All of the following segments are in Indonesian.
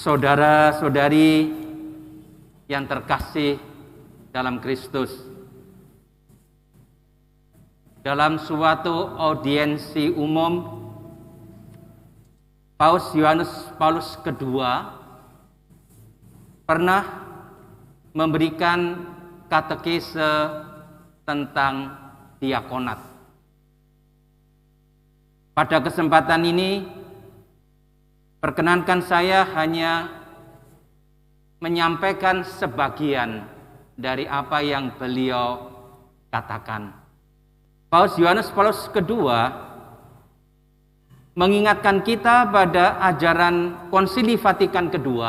Saudara-saudari yang terkasih dalam Kristus, dalam suatu audiensi umum, Paus Yohanes Paulus II pernah memberikan katekese tentang diakonat. Pada kesempatan ini, perkenankan saya hanya menyampaikan sebagian dari apa yang beliau katakan. Paus Yohanes Paulus II mengingatkan kita pada ajaran Konsili Vatikan II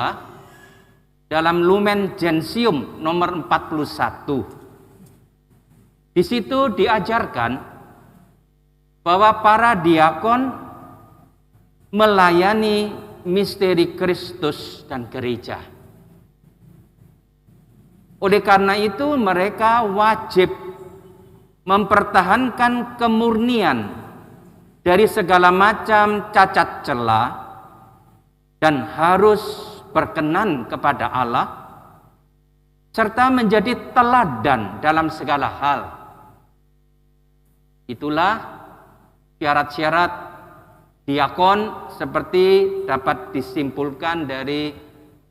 dalam Lumen Gentium nomor 41. Di situ diajarkan bahwa para diakon melayani misteri Kristus dan gereja. Oleh karena itu mereka wajib mempertahankan kemurnian dari segala macam cacat celah dan harus berkenan kepada Allah serta menjadi teladan dalam segala hal. Itulah syarat-syarat diakon seperti dapat disimpulkan dari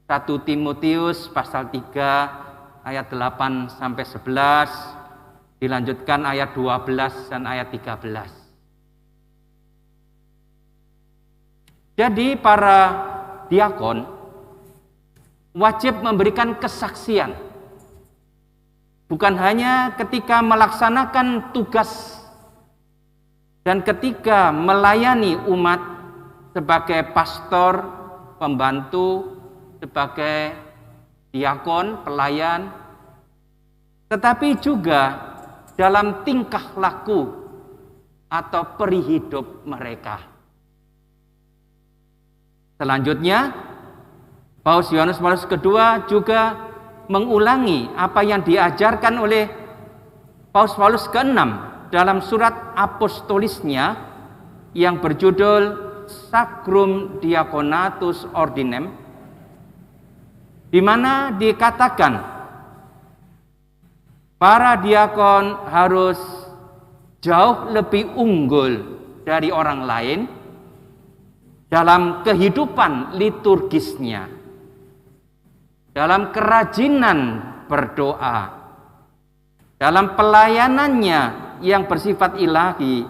1 Timotius pasal 3 ayat 8 sampai 11, dilanjutkan ayat 12 dan ayat 13. Jadi para diakon wajib memberikan kesaksian, bukan hanya ketika melaksanakan tugas dan ketika melayani umat sebagai pastor, pembantu, sebagai diakon, pelayan, tetapi juga dalam tingkah laku atau peri hidup mereka. Selanjutnya, Paus Yohanes Paulus II juga mengulangi apa yang diajarkan oleh Paus Paulus ke-6 dalam surat apostolisnya yang berjudul Sacrum Diaconatus Ordinem, di mana dikatakan para diakon harus jauh lebih unggul dari orang lain dalam kehidupan liturgisnya, dalam kerajinan berdoa, dalam pelayanannya yang bersifat ilahi,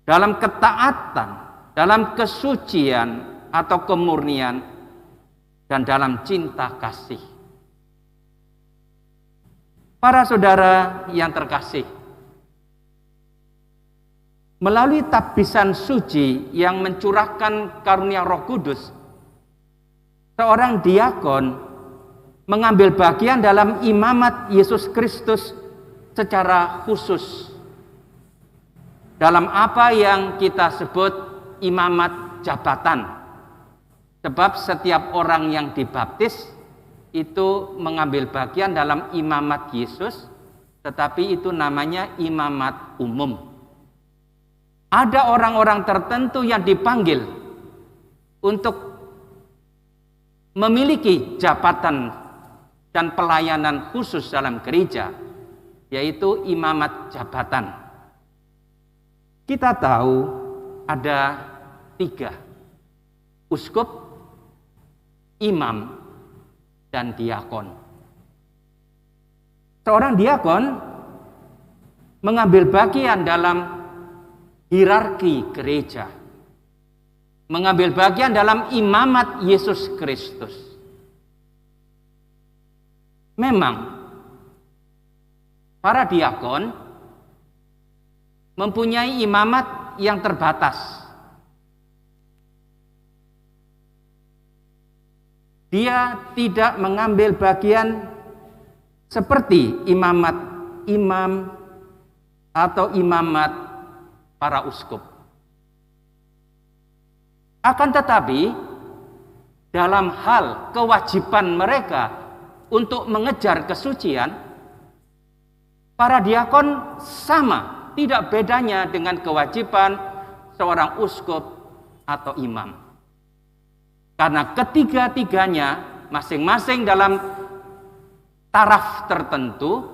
dalam ketaatan, dalam kesucian atau kemurnian, dan dalam cinta kasih. Para saudara yang terkasih, melalui tabisan suci yang mencurahkan karunia Roh Kudus, seorang diakon mengambil bagian dalam imamat Yesus Kristus secara khusus dalam apa yang kita sebut imamat jabatan. Sebab setiap orang yang dibaptis itu mengambil bagian dalam imamat Yesus, tetapi itu namanya imamat umum. Ada orang-orang tertentu yang dipanggil untuk memiliki jabatan dan pelayanan khusus dalam gereja, yaitu imamat jabatan. Kita tahu ada 3: uskup, imam, dan diakon. Seorang diakon mengambil bagian dalam hierarki gereja, mengambil bagian dalam imamat Yesus Kristus. Memang para diakon mempunyai imamat yang terbatas. Dia tidak mengambil bagian seperti imamat imam atau imamat para uskup. Akan tetapi, dalam hal kewajiban mereka untuk mengejar kesucian, para diakon sama, tidak bedanya dengan kewajiban seorang uskup atau imam. Karena ketiga-tiganya masing-masing dalam taraf tertentu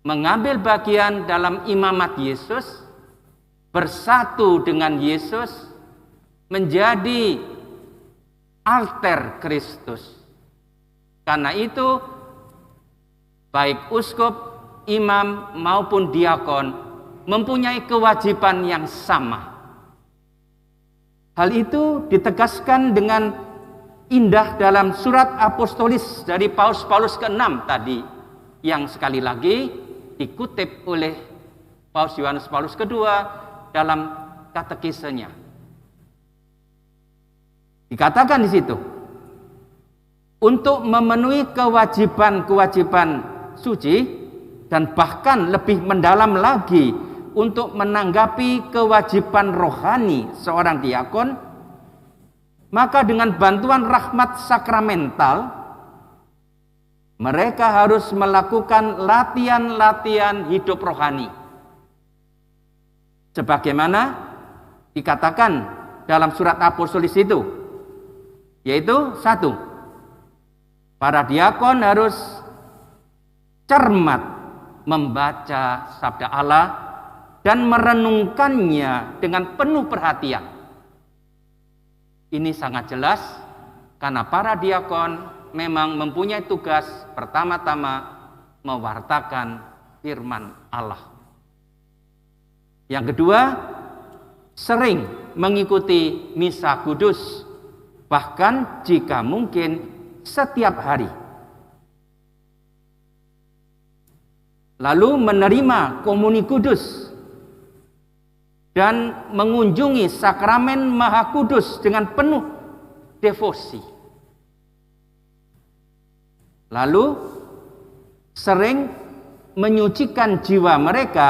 mengambil bagian dalam imamat Yesus, bersatu dengan Yesus, menjadi alter Kristus. Karena itu baik uskup, imam maupun diakon mempunyai kewajiban yang sama. Hal itu ditegaskan dengan indah dalam surat apostolis dari Paus ke-6 tadi, yang sekali lagi dikutip oleh Paus Yohanes Paulus kedua dalam katekisenya. Dikatakan di situ, untuk memenuhi kewajiban-kewajiban suci dan bahkan lebih mendalam lagi untuk menanggapi kewajiban rohani seorang diakon, maka dengan bantuan rahmat sakramental mereka harus melakukan latihan-latihan hidup rohani. Sebagaimana dikatakan dalam surat apostolis itu, yaitu 1, para diakon harus cermat membaca sabda Allah dan merenungkannya dengan penuh perhatian. Ini sangat jelas karena para diakon memang mempunyai tugas pertama-tama mewartakan firman Allah. Yang kedua, sering mengikuti misa kudus, bahkan jika mungkin setiap hari. Lalu menerima komuni kudus dan mengunjungi sakramen Maha Kudus dengan penuh devosi. Lalu sering menyucikan jiwa mereka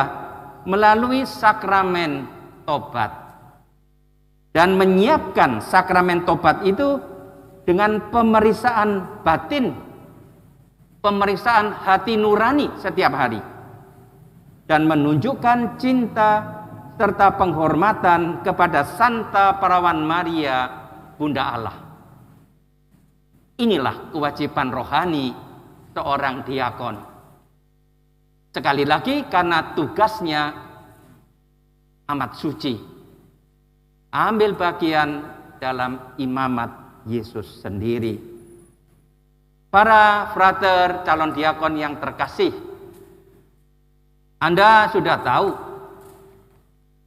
melalui sakramen tobat dan menyiapkan sakramen tobat itu dengan pemeriksaan batin, pemeriksaan hati nurani setiap hari, dan menunjukkan cinta serta penghormatan kepada Santa Perawan Maria, Bunda Allah. Inilah kewajiban rohani seorang diakon. Sekali lagi, karena tugasnya amat suci, ambil bagian dalam imamat Yesus sendiri. Para frater calon diakon yang terkasih, Anda sudah tahu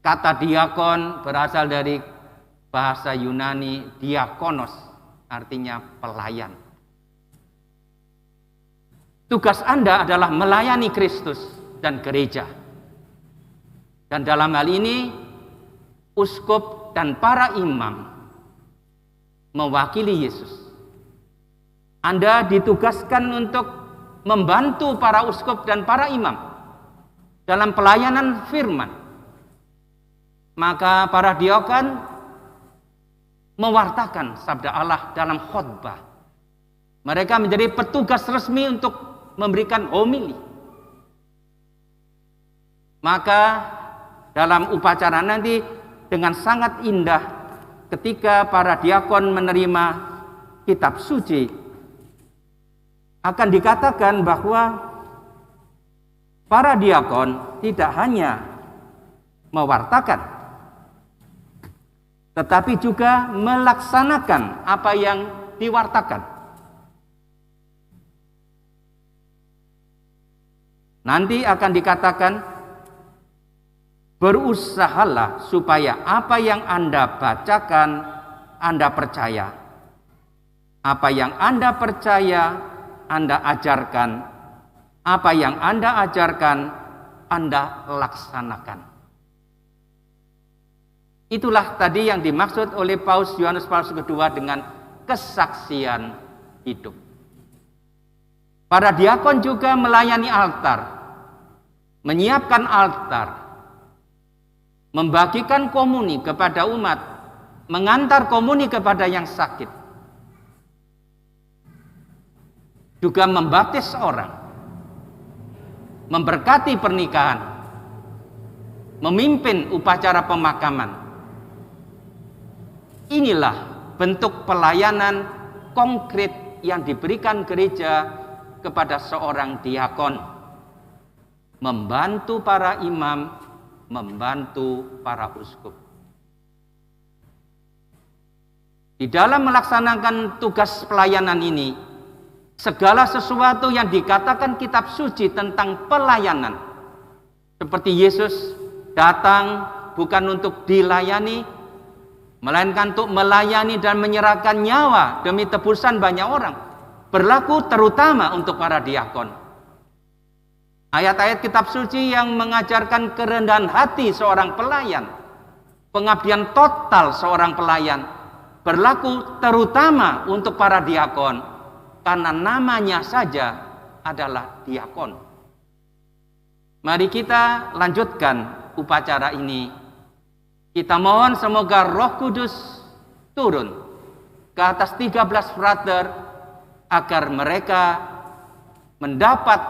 kata diakon berasal dari bahasa Yunani diakonos, artinya pelayan. Tugas Anda adalah melayani Kristus dan gereja. Dan dalam hal ini, uskup dan para imam mewakili Yesus. Anda ditugaskan untuk membantu para uskup dan para imam dalam pelayanan firman. Maka para diakon mewartakan sabda Allah dalam khotbah. Mereka menjadi petugas resmi untuk memberikan homili. Maka dalam upacara nanti dengan sangat indah ketika para diakon menerima kitab suci, akan dikatakan bahwa para diakon tidak hanya mewartakan, tetapi juga melaksanakan apa yang diwartakan. Nanti akan dikatakan, berusahalah supaya apa yang Anda bacakan, Anda percaya. Apa yang Anda percaya, Anda ajarkan. Apa yang Anda ajarkan, Anda laksanakan. Itulah tadi yang dimaksud oleh Paus Yohanes Paulus kedua dengan kesaksian hidup. Para diakon juga melayani altar, menyiapkan altar, membagikan komuni kepada umat, mengantar komuni kepada yang sakit, juga membaptis orang, memberkati pernikahan, memimpin upacara pemakaman. Inilah bentuk pelayanan konkret yang diberikan gereja kepada seorang diakon, membantu para imam, membantu para uskup. Di dalam melaksanakan tugas pelayanan ini, segala sesuatu yang dikatakan kitab suci tentang pelayanan, seperti Yesus datang bukan untuk dilayani, melainkan untuk melayani dan menyerahkan nyawa demi tebusan banyak orang, berlaku terutama untuk para diakon. Ayat-ayat kitab suci yang mengajarkan kerendahan hati seorang pelayan, pengabdian total seorang pelayan, berlaku terutama untuk para diakon, karena namanya saja adalah diakon. Mari kita lanjutkan upacara ini. Kita mohon semoga Roh Kudus turun ke atas 13 frater agar mereka mendapat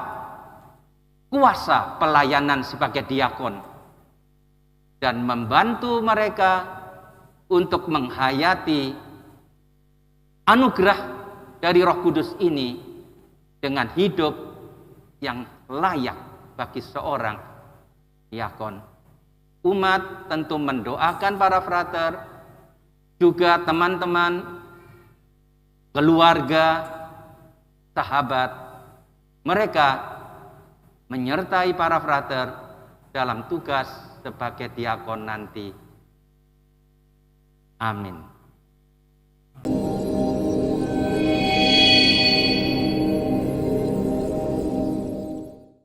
kuasa pelayanan sebagai diakon dan membantu mereka untuk menghayati anugerah dari Roh Kudus ini dengan hidup yang layak bagi seorang diakon. Umat tentu mendoakan para frater, juga teman-teman, keluarga, sahabat, mereka menyertai para frater dalam tugas sebagai diakon nanti. Amin.